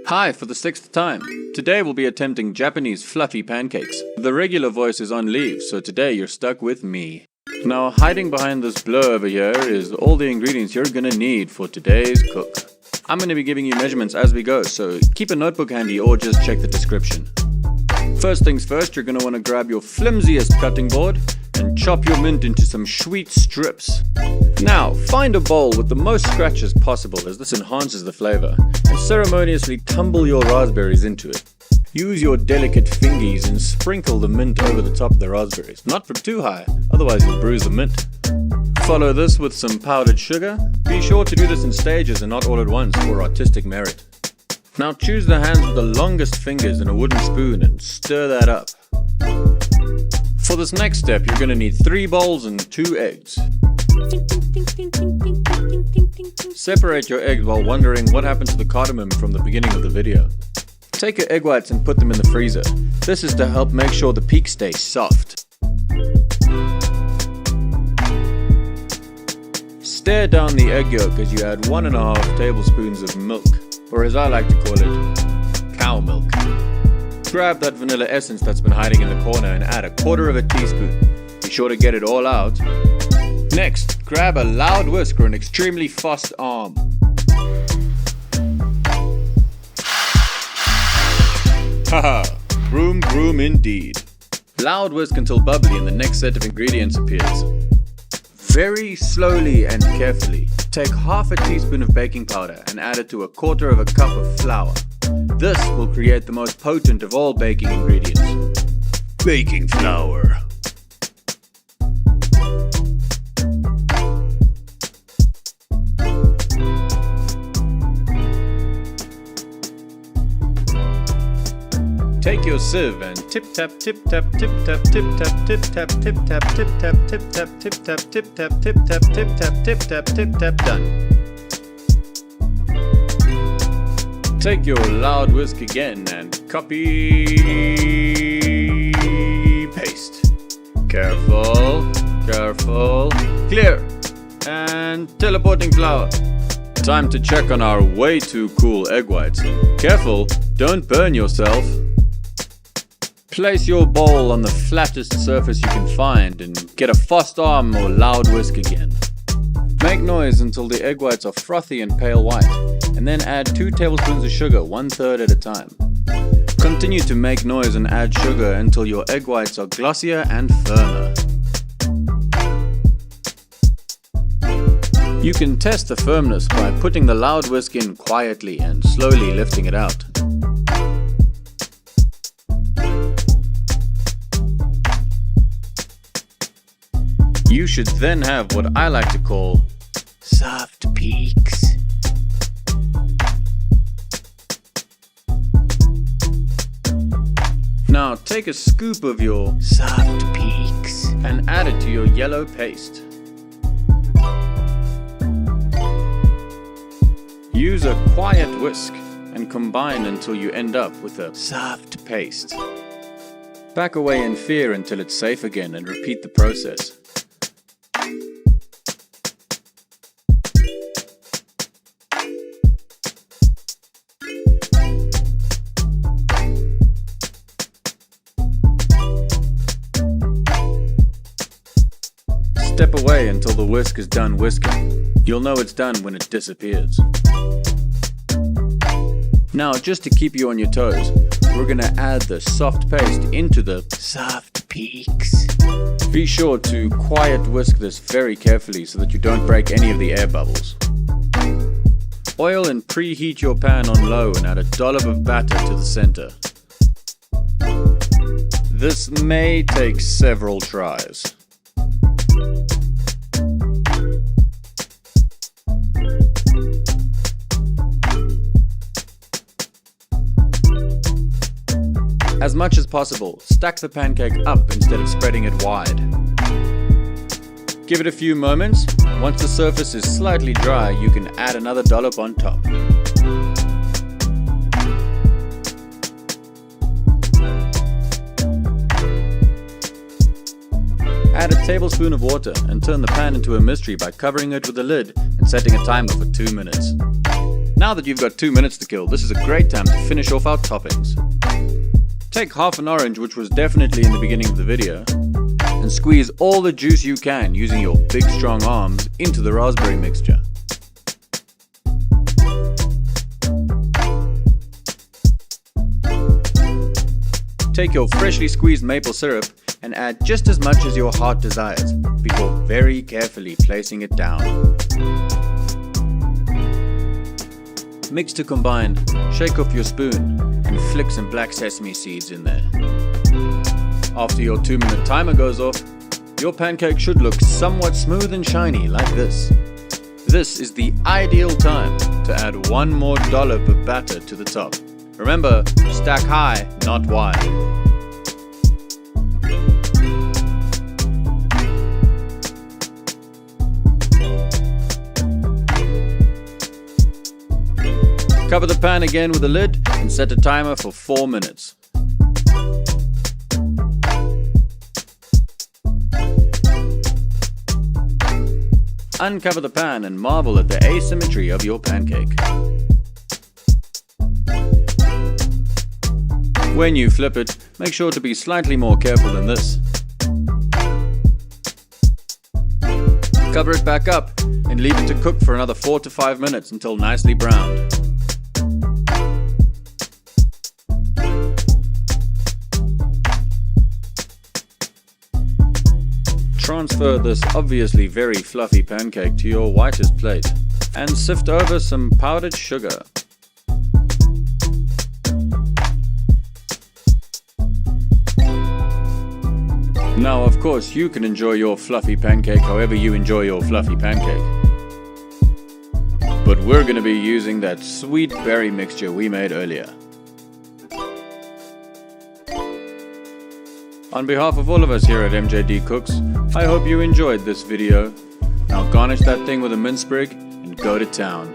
Hi for the 6th time. Today we'll be attempting Japanese fluffy pancakes. The regular voice is on leave, so today you're stuck with me. Now, hiding behind this blur over here is all the ingredients you're gonna need for today's cook. I'm gonna be giving you measurements as we go, so keep a notebook handy or just check the description. First things first, you're gonna wanna grab your flimsiest cutting board and chop your mint into some sweet strips. Now, find a bowl with the most scratches possible, as this enhances the flavor, and ceremoniously tumble your raspberries into it. Use your delicate fingies and sprinkle the mint over the top of the raspberries, not from too high, otherwise you'll bruise the mint. Follow this with some powdered sugar. Be sure to do this in stages and not all at once for artistic merit. Now choose the hands with the longest fingers and a wooden spoon and stir that up. For this next step, you're going to need 3 bowls and 2 eggs. Separate your eggs while wondering what happened to the cardamom from the beginning of the video. Take your egg whites and put them in the freezer. This is to help make sure the peaks stay soft. Stir down the egg yolk as you add 1.5 tablespoons of milk, or as I like to call it, cow milk. Grab that vanilla essence that's been hiding in the corner and add 1/4 teaspoon. Be sure to get it all out. Next, grab a loud whisk or an extremely fast arm. Haha, broom broom indeed. Loud whisk until bubbly and the next set of ingredients appears. Very slowly and carefully, take 1/2 teaspoon of baking powder and add it to 1/4 cup of flour. This will create the most potent of all baking ingredients, baking flour. Take your sieve and tip tap tip tap tip tap tip tap tip tap tip tap tip tap tip tap tip tap tip tap tip tap tip tap tip tap tip tap done. Take your loud whisk again and copy, paste. Careful, careful, clear, and teleporting flour. Time to check on our way too cool egg whites. Careful, don't burn yourself. Place your bowl on the flattest surface you can find and get a fast arm or loud whisk again. Make noise until the egg whites are frothy and pale white, and then add 2 tablespoons of sugar 1/3 at a time. Continue to make noise and add sugar until your egg whites are glossier and firmer. You can test the firmness by putting the loud whisk in quietly and slowly lifting it out. You should then have what I like to call soft peaks. Now take a scoop of your soft peaks and add it to your yellow paste. Use a quiet whisk and combine until you end up with a soft paste. Back away in fear until it's safe again and repeat the process. Step away until the whisk is done whisking. You'll know it's done when it disappears. Now, just to keep you on your toes, we're gonna add the soft paste into the soft peaks. Be sure to quiet whisk this very carefully so that you don't break any of the air bubbles. Oil and preheat your pan on low and add a dollop of batter to the center. This may take several tries. As much as possible, stack the pancake up instead of spreading it wide. Give it a few moments. Once the surface is slightly dry, you can add another dollop on top. Add a tablespoon of water and turn the pan into a mystery by covering it with a lid and setting a timer for 2 minutes. Now that you've got 2 minutes to kill, this is a great time to finish off our toppings. Take half an orange, which was definitely in the beginning of the video, and squeeze all the juice you can using your big strong arms into the raspberry mixture. Take your freshly squeezed maple syrup and add just as much as your heart desires, before very carefully placing it down. Mix to combine, shake off your spoon, and flick some black sesame seeds in there. After your 2-minute timer goes off, your pancake should look somewhat smooth and shiny like this. This is the ideal time to add one more dollop of batter to the top. Remember, stack high, not wide. Cover the pan again with a lid and set a timer for 4 minutes. Uncover the pan and marvel at the asymmetry of your pancake. When you flip it, make sure to be slightly more careful than this. Cover it back up and leave it to cook for another 4 to 5 minutes until nicely browned. Transfer this obviously very fluffy pancake to your whitest plate and sift over some powdered sugar. Now, of course, you can enjoy your fluffy pancake however you enjoy your fluffy pancake. But we're going to be using that sweet berry mixture we made earlier. On behalf of all of us here at MJD Cooks, I hope you enjoyed this video. Now garnish that thing with a mint sprig and go to town.